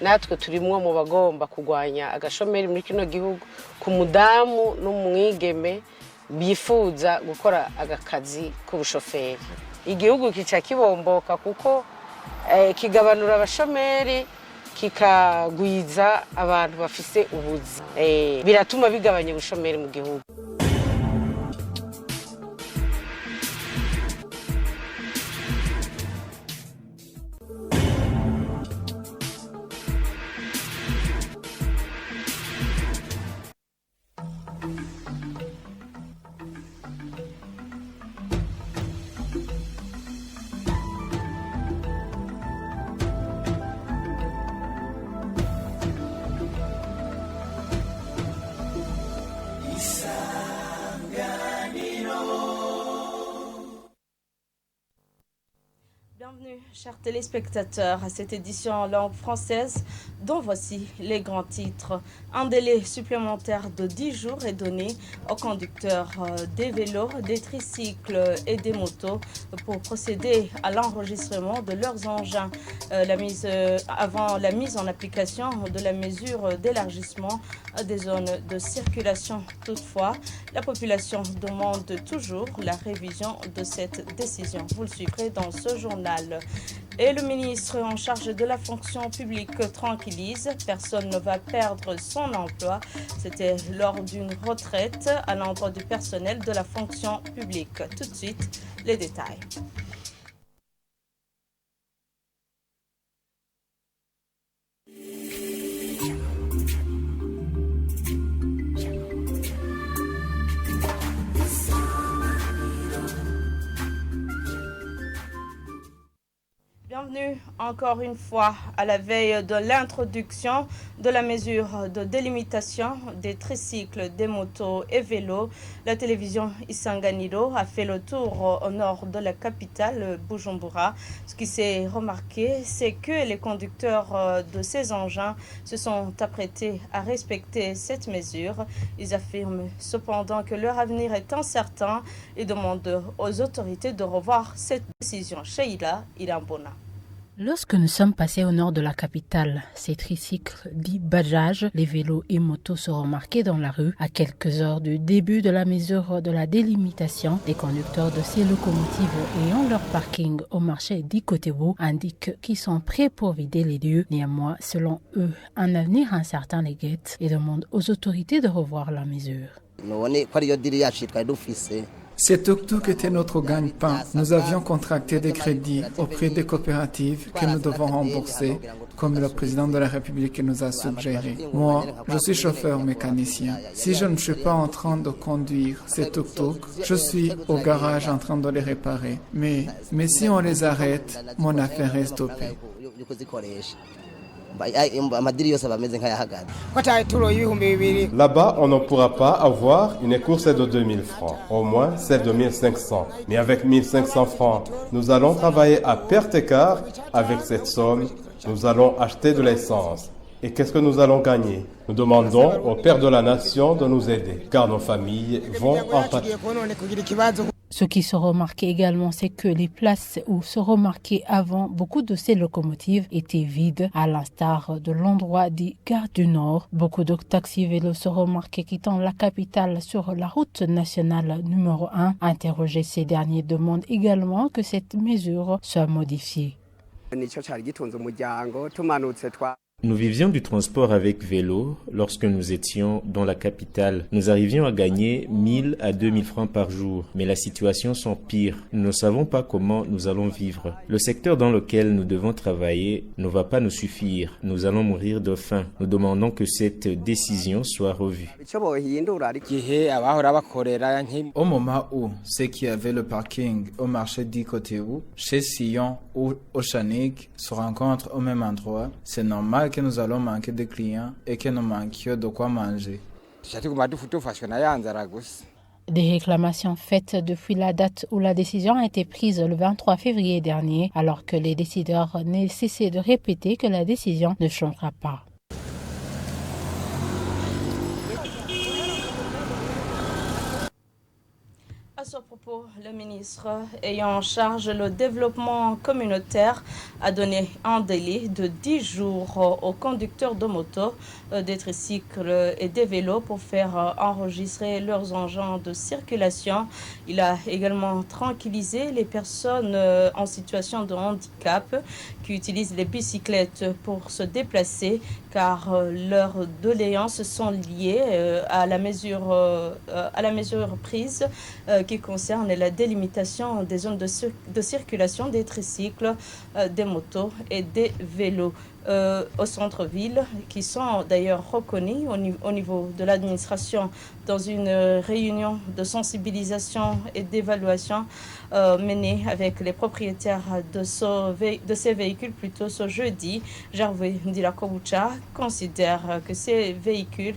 natwe turimwo mu bagomba kugwanya agashomeri muri kino gihugu ku mudamu n'umwigeme bifuza gukora agakazi k'ubushoferi. Igihugu kica kibomboka kuko kigabanura abashomeri kikagwiza abantu bafise ubuzi, biratuma bigabanya ubushomeri mu gihugu. Bienvenue, chers téléspectateurs, à cette édition en langue française dont voici les grands titres. Un délai supplémentaire de 10 jours est donné aux conducteurs des vélos, des tricycles et des motos pour procéder à l'enregistrement de leurs engins. Avant la mise en application de la mesure d'élargissement des zones de circulation. Toutefois, la population demande toujours la révision de cette décision. Vous le suivrez dans ce journal. Et le ministre en charge de la fonction publique tranquillise, personne ne va perdre son emploi. C'était lors d'une retraite à l'endroit du personnel de la fonction publique. Tout de suite, les détails. Bienvenue encore une fois à la veille de l'introduction de la mesure de délimitation des tricycles, des motos et vélos. La télévision Isanganiro a fait le tour au nord de la capitale, Bujumbura. Ce qui s'est remarqué, c'est que les conducteurs de ces engins se sont apprêtés à respecter cette mesure. Ils affirment cependant que leur avenir est incertain et demandent aux autorités de revoir cette décision. Sheila Irambona. Lorsque nous sommes passés au nord de la capitale, ces tricycles dits bajaj, les vélos et motos se remarquaient dans la rue. À quelques heures du début de la mesure de la délimitation, les conducteurs de ces locomotives ayant leur parking au marché d'Ikotebu indiquent qu'ils sont prêts pour vider les lieux. Néanmoins, selon eux, un avenir incertain les guette et demandent aux autorités de revoir la mesure. Ces tuk-tuk était notre gagne-pain. Nous avions contracté des crédits auprès des coopératives que nous devons rembourser, comme le président de la République nous a suggéré. Moi, je suis chauffeur mécanicien. Si je ne suis pas en train de conduire ces tuk-tuk, je suis au garage en train de les réparer. Mais si on les arrête, mon affaire est stoppée. Là-bas, on ne pourra pas avoir une course de 2000 francs, au moins celle de 1500. Mais avec 1500 francs, nous allons travailler à perte et quart. Avec cette somme, nous allons acheter de l'essence. Et qu'est-ce que nous allons gagner? Nous demandons au Père de la Nation de nous aider, car nos familles vont en pâtir. Ce qui se remarquait également, c'est que les places où se remarquaient avant, beaucoup de ces locomotives étaient vides, à l'instar de l'endroit dit Gare du Nord. Beaucoup de taxis-vélos se remarquaient quittant la capitale sur la route nationale numéro 1. Interrogés, ces derniers demandent également que cette mesure soit modifiée. Nous vivions du transport avec vélo lorsque nous étions dans la capitale. Nous arrivions à gagner 1000 à 2000 francs par jour. Mais la situation s'empire. Nous ne savons pas comment nous allons vivre. Le secteur dans lequel nous devons travailler ne va pas nous suffire. Nous allons mourir de faim. Nous demandons que cette décision soit revue. Au moment où ceux qui avaient le parking au marché d'Ikotebu, chez Sion ou au Chanik se rencontrent au même endroit, c'est normal que nous allons manquer de clients et que nous manquions de quoi manger. Des réclamations faites depuis la date où la décision a été prise le 23 février dernier, alors que les décideurs n'ont cessé de répéter que la décision ne changera pas. À ce propos, info, le ministre ayant en charge le développement communautaire a donné un délai de 10 jours aux conducteurs de moto, des tricycles et des vélos pour faire enregistrer leurs engins de circulation. Il a également tranquillisé les personnes en situation de handicap qui utilisent les bicyclettes pour se déplacer car leurs doléances sont liées à la mesure prise qui concerne la délimitation des zones de circulation des tricycles, des motos et des vélos au centre-ville, qui sont d'ailleurs reconnus au niveau de l'administration dans une réunion de sensibilisation et d'évaluation menée avec les propriétaires de ces véhicules plutôt ce jeudi. Gervais Ndilakobucha considère que ces véhicules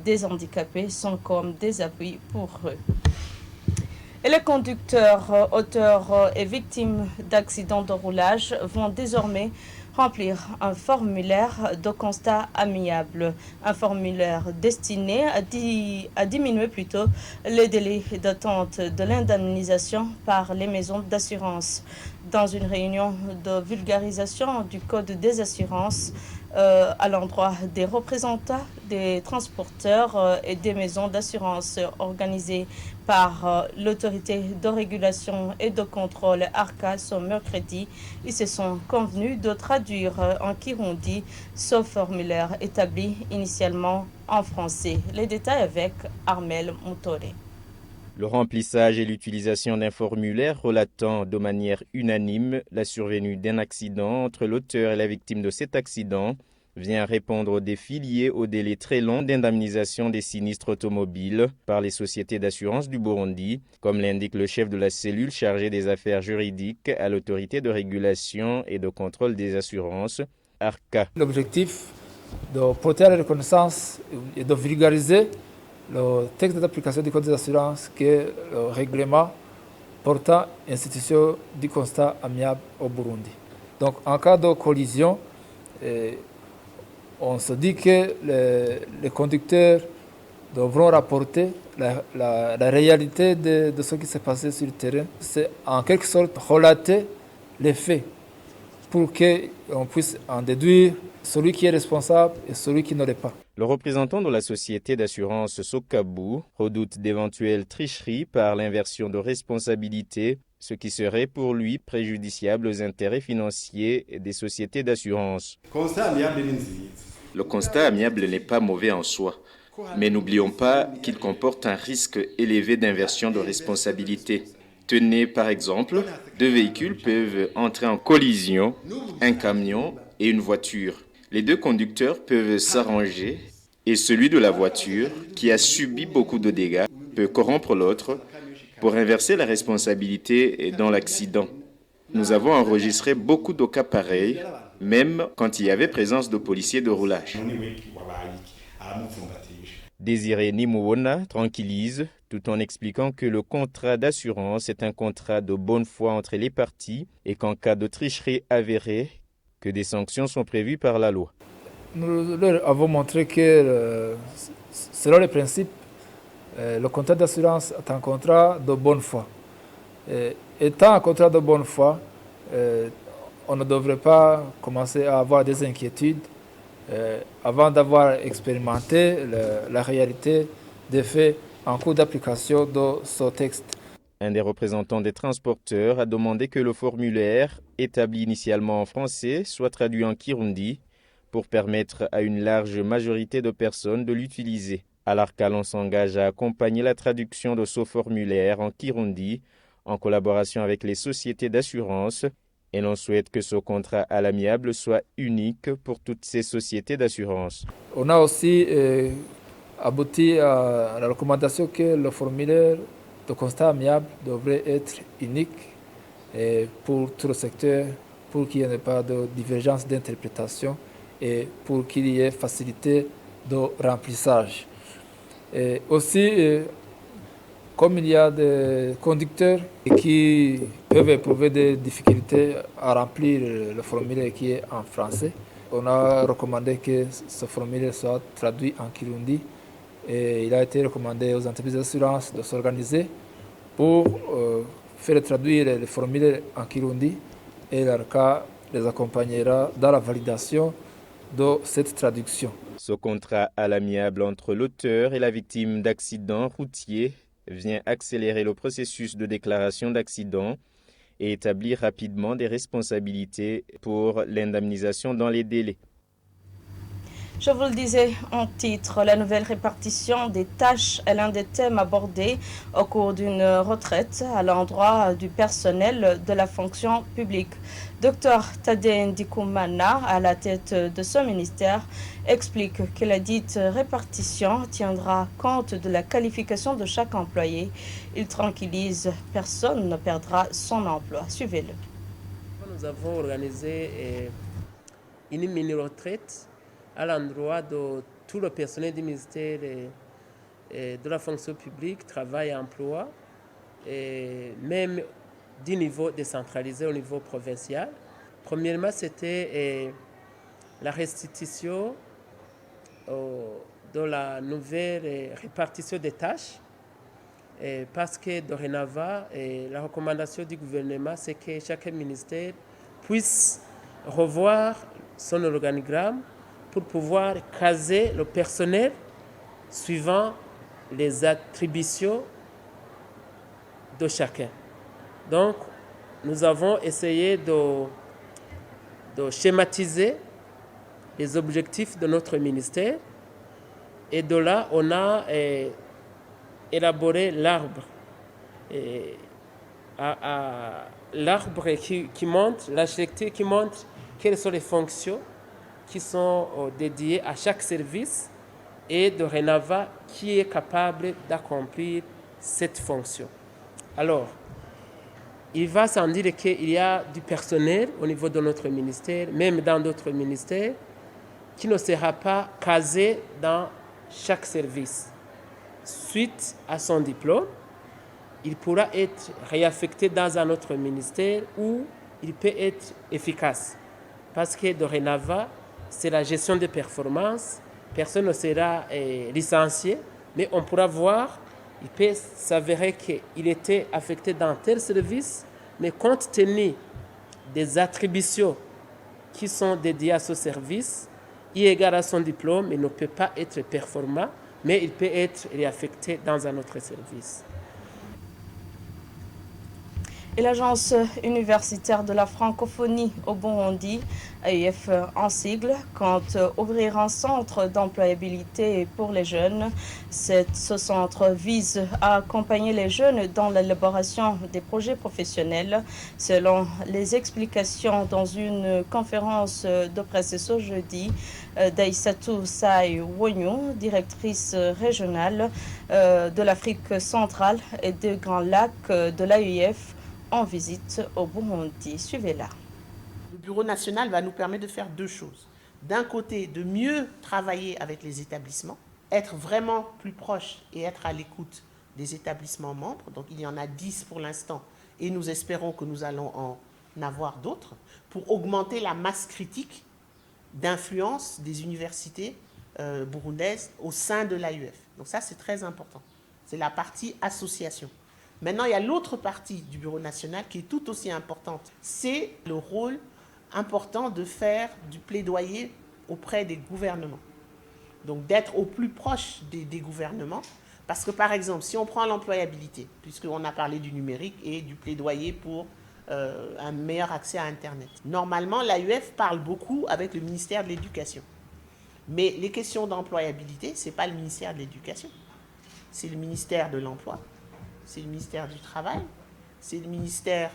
des handicapés sont comme des appuis pour eux. Et les conducteurs, auteurs et victimes d'accidents de roulage vont désormais remplir un formulaire de constat amiable, un formulaire destiné à diminuer plutôt les délais d'attente de l'indemnisation par les maisons d'assurance. Dans une réunion de vulgarisation du Code des assurances à l'endroit des représentants des transporteurs et des maisons d'assurance organisées par l'autorité de régulation et de contrôle ARCA ce mercredi, ils se sont convenus de traduire en kirundi ce formulaire établi initialement en français. Les détails avec Armel Moutoré. Le remplissage et l'utilisation d'un formulaire relatant de manière unanime la survenue d'un accident entre l'auteur et la victime de cet accident vient répondre aux défis liés au délai très long d'indemnisation des sinistres automobiles par les sociétés d'assurance du Burundi, comme l'indique le chef de la cellule chargée des affaires juridiques à l'autorité de régulation et de contrôle des assurances, ARCA. L'objectif de porter à la reconnaissance et de vulgariser le texte d'application du Code des assurances qui est le règlement portant institution du constat amiable au Burundi. Donc en cas de collision, on se dit que les conducteurs devront rapporter la réalité de ce qui s'est passé sur le terrain. C'est en quelque sorte relater les faits pour qu'on puisse en déduire celui qui est responsable et celui qui ne l'est pas. Le représentant de la société d'assurance Sokabu redoute d'éventuelles tricheries par l'inversion de responsabilité, ce qui serait pour lui préjudiciable aux intérêts financiers des sociétés d'assurance. Le constat amiable n'est pas mauvais en soi, mais n'oublions pas qu'il comporte un risque élevé d'inversion de responsabilité. Tenez par exemple, 2 véhicules peuvent entrer en collision, un camion et une voiture. Les 2 conducteurs peuvent s'arranger et celui de la voiture, qui a subi beaucoup de dégâts, peut corrompre l'autre pour inverser la responsabilité dans l'accident. Nous avons enregistré beaucoup de cas pareils, même quand il y avait présence de policiers de roulage. Désiré Nimouona tranquillise tout en expliquant que le contrat d'assurance est un contrat de bonne foi entre les parties et qu'en cas de tricherie avérée, que des sanctions sont prévues par la loi. Nous leur avons montré que, selon les principes, le contrat d'assurance est un contrat de bonne foi. Étant un contrat de bonne foi, on ne devrait pas commencer à avoir des inquiétudes avant d'avoir expérimenté la réalité des faits en cours d'application de ce texte. Un des représentants des transporteurs a demandé que le formulaire, établi initialement en français, soit traduit en kirundi pour permettre à une large majorité de personnes de l'utiliser. À l'ARCA, on s'engage à accompagner la traduction de ce formulaire en kirundi en collaboration avec les sociétés d'assurance et l'on souhaite que ce contrat à l'amiable soit unique pour toutes ces sociétés d'assurance. On a aussi abouti à la recommandation que le formulaire de constat amiable devrait être unique pour tout le secteur, pour qu'il n'y ait pas de divergence d'interprétation et pour qu'il y ait facilité de remplissage. Et aussi, comme il y a des conducteurs qui peuvent éprouver des difficultés à remplir le formulaire qui est en français, on a recommandé que ce formulaire soit traduit en kirundi et il a été recommandé aux entreprises d'assurance de s'organiser pour faire traduire les formulaires en Kirundi et l'ARCA les accompagnera dans la validation de cette traduction. Ce contrat à l'amiable entre l'auteur et la victime d'accidents routiers vient accélérer le processus de déclaration d'accident et établir rapidement des responsabilités pour l'indemnisation dans les délais. Je vous le disais en titre, la nouvelle répartition des tâches est l'un des thèmes abordés au cours d'une retraite à l'endroit du personnel de la fonction publique. Dr Tadé Ndikoumana, à la tête de ce ministère, explique que la dite répartition tiendra compte de la qualification de chaque employé. Il tranquillise, personne ne perdra son emploi. Suivez-le. Nous avons organisé une mini-retraite à l'endroit de tout le personnel du ministère de la fonction publique, travail et emploi, et même du niveau décentralisé au niveau provincial. Premièrement, c'était la restitution de la nouvelle répartition des tâches, parce que dorénavant, la recommandation du gouvernement, c'est que chaque ministère puisse revoir son organigramme pour pouvoir caser le personnel suivant les attributions de chacun. Donc, nous avons essayé de schématiser les objectifs de notre ministère et de là, on a élaboré l'arbre. L'arbre qui montre, l'architecture qui montre quelles sont les fonctions qui sont dédiées à chaque service et dorénavant qui est capable d'accomplir cette fonction. Alors, il va sans dire qu'il y a du personnel au niveau de notre ministère, même dans d'autres ministères, qui ne sera pas casé dans chaque service. Suite à son diplôme, il pourra être réaffecté dans un autre ministère où il peut être efficace. Parce que dorénavant, c'est la gestion des performances. Personne ne sera licencié, mais on pourra voir, il peut s'avérer qu'il était affecté dans tel service, mais compte tenu des attributions qui sont dédiées à ce service, eu égard à son diplôme, il ne peut pas être performant, mais il peut être réaffecté dans un autre service. Et l'Agence universitaire de la francophonie au Burundi, AUF en sigle, compte ouvrir un centre d'employabilité pour les jeunes. Ce centre vise à accompagner les jeunes dans l'élaboration des projets professionnels. Selon les explications dans une conférence de presse ce jeudi d'Aïssatou Saï Wonyo, directrice régionale de l'Afrique centrale et des Grands Lacs de l'AUF, en visite au Burundi. Suivez-la. Le Bureau national va nous permettre de faire deux choses. D'un côté, de mieux travailler avec les établissements, être vraiment plus proche et être à l'écoute des établissements membres. Donc il y en a 10 pour l'instant et nous espérons que nous allons en avoir d'autres pour augmenter la masse critique d'influence des universités burundaises au sein de l'AUF. Donc ça, c'est très important. C'est la partie association. Maintenant, il y a l'autre partie du Bureau national qui est tout aussi importante. C'est le rôle important de faire du plaidoyer auprès des gouvernements. Donc d'être au plus proche des gouvernements. Parce que par exemple, si on prend l'employabilité, puisqu'on a parlé du numérique et du plaidoyer pour un meilleur accès à Internet. Normalement, l'AUF parle beaucoup avec le ministère de l'Éducation. Mais les questions d'employabilité, ce n'est pas le ministère de l'Éducation. C'est le ministère de l'Emploi. C'est le ministère du Travail, c'est le ministère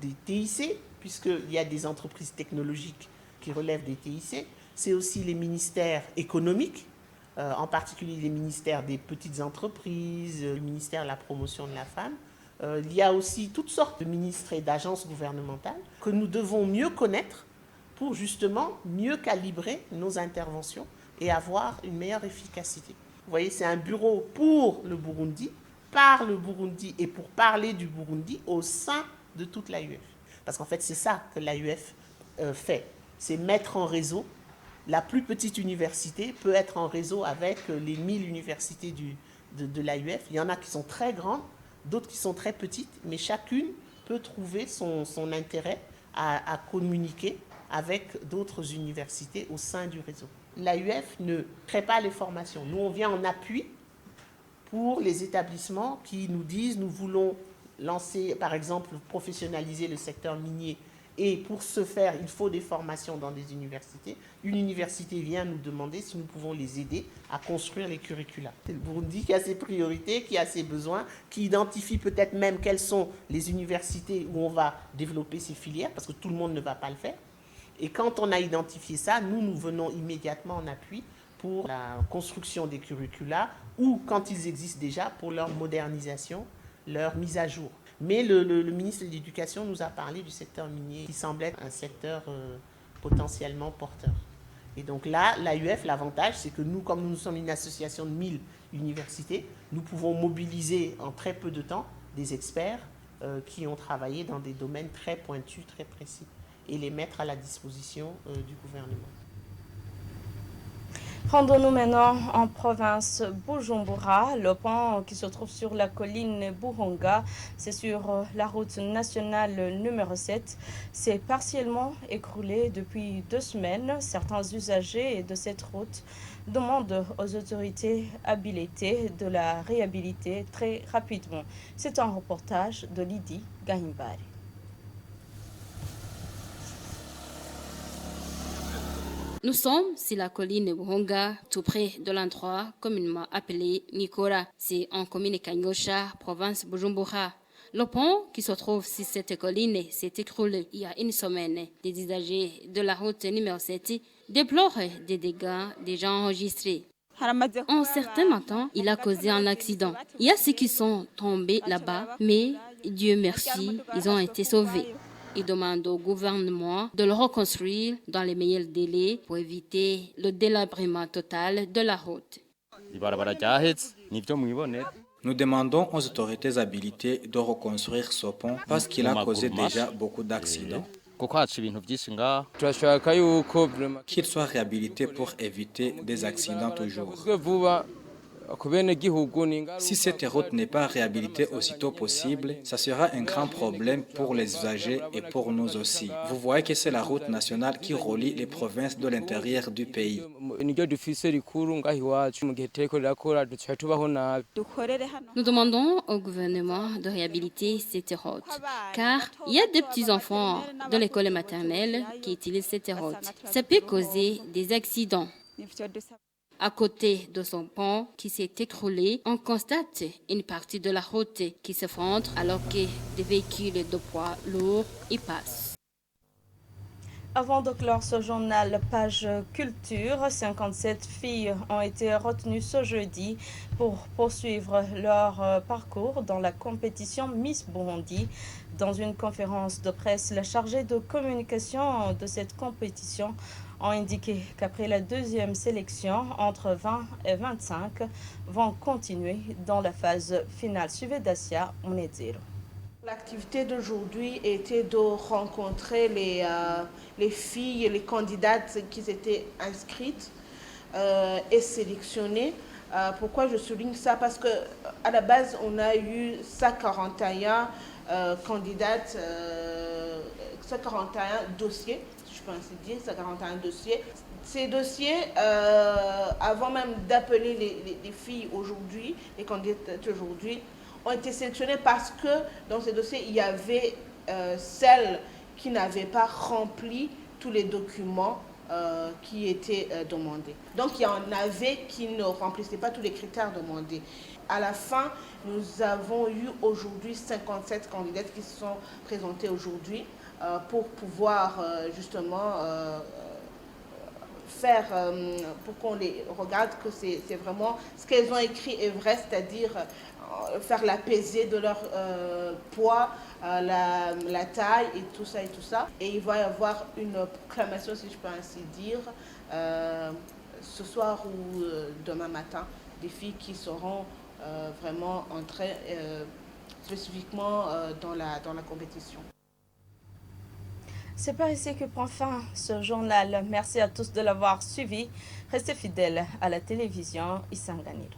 des TIC, puisqu'il y a des entreprises technologiques qui relèvent des TIC. C'est aussi les ministères économiques, en particulier les ministères des petites entreprises, le ministère de la promotion de la femme. Il y a aussi toutes sortes de ministres et d'agences gouvernementales que nous devons mieux connaître pour justement mieux calibrer nos interventions et avoir une meilleure efficacité. Vous voyez, c'est un bureau pour le Burundi, par le Burundi et pour parler du Burundi au sein de toute l'AUF. Parce qu'en fait, c'est ça que l'AUF fait. C'est mettre en réseau. La plus petite université peut être en réseau avec les 1000 universités de l'AUF. Il y en a qui sont très grandes, d'autres qui sont très petites, mais chacune peut trouver son intérêt à communiquer avec d'autres universités au sein du réseau. L'AUF ne crée pas les formations. Nous, on vient en appui pour les établissements qui nous disent nous voulons lancer, par exemple, professionnaliser le secteur minier. Et pour ce faire, il faut des formations dans des universités. Une université vient nous demander si nous pouvons les aider à construire les curricula. C'est le Burundi qui a ses priorités, qui a ses besoins, qui identifie peut-être même quelles sont les universités où on va développer ces filières, parce que tout le monde ne va pas le faire. Et quand on a identifié ça, nous venons immédiatement en appui pour la construction des curricula ou, quand ils existent déjà, pour leur modernisation, leur mise à jour. Mais le ministre de l'Éducation nous a parlé du secteur minier qui semble être un secteur potentiellement porteur. Et donc là, l'AUF, l'avantage, c'est que nous, comme nous sommes une association de 1000 universités, nous pouvons mobiliser en très peu de temps des experts qui ont travaillé dans des domaines très pointus, très précis, et les mettre à la disposition du gouvernement. Rendons-nous maintenant en province Bujumbura. Le pont qui se trouve sur la colline Buhonga, c'est sur la route nationale numéro 7, s'est partiellement écroulé depuis 2 semaines. Certains usagers de cette route demandent aux autorités habilitées de la réhabiliter très rapidement. C'est un reportage de Lydie Gahimbari. Nous sommes sur la colline Buhonga, tout près de l'endroit communément appelé Nikora. C'est en commune Kanyosha, province Bujumbura. Le pont qui se trouve sur cette colline s'est écroulé il y a 1 semaine. Les usagers de la route numéro 7 déplorent des dégâts déjà enregistrés. En certains temps, il a causé un accident. Il y a ceux qui sont tombés là-bas, mais Dieu merci, ils ont été sauvés. Il demande au gouvernement de le reconstruire dans les meilleurs délais pour éviter le délabrement total de la route. Nous demandons aux autorités habilitées de reconstruire ce pont parce qu'il a causé déjà beaucoup d'accidents. Qu'il soit réhabilité pour éviter des accidents toujours. Si cette route n'est pas réhabilitée aussitôt possible, ça sera un grand problème pour les usagers et pour nous aussi. Vous voyez que c'est la route nationale qui relie les provinces de l'intérieur du pays. Nous demandons au gouvernement de réhabiliter cette route, car il y a des petits-enfants de l'école maternelle qui utilisent cette route. Ça peut causer des accidents. À côté de son pont qui s'est écroulé, on constate une partie de la route qui s'effondre alors que des véhicules de poids lourds y passent. Avant de clore ce journal, page culture, 57 filles ont été retenues ce jeudi pour poursuivre leur parcours dans la compétition Miss Burundi. Dans une conférence de presse, la chargée de communication de cette compétition ont indiqué qu'après la 2e sélection, entre 20 et 25 vont continuer dans la phase finale. Suivez Dacia Onedzero. L'activité d'aujourd'hui était de rencontrer les filles, les candidates qui étaient inscrites et sélectionnées. Pourquoi je souligne ça? Parce qu'à la base, on a eu 141 candidates, 141 dossiers, si je peux ainsi dire, 141 dossiers. Ces dossiers, avant même d'appeler les filles aujourd'hui, les candidates aujourd'hui, ont été sélectionnés parce que dans ces dossiers, il y avait celles qui n'avaient pas rempli tous les documents qui étaient demandés. Donc, il y en avait qui ne remplissaient pas tous les critères demandés. À la fin, nous avons eu aujourd'hui 57 candidates qui se sont présentées aujourd'hui pour pouvoir justement faire, pour qu'on les regarde que c'est vraiment ce qu'elles ont écrit est vrai, c'est-à-dire faire la pesée de leur poids, la taille et tout ça. Et il va y avoir une proclamation, si je peux ainsi dire, ce soir ou demain matin, des filles qui seront vraiment entrées spécifiquement dans la compétition. C'est par ici que prend fin ce journal. Merci à tous de l'avoir suivi. Restez fidèles à la télévision Isanganiro.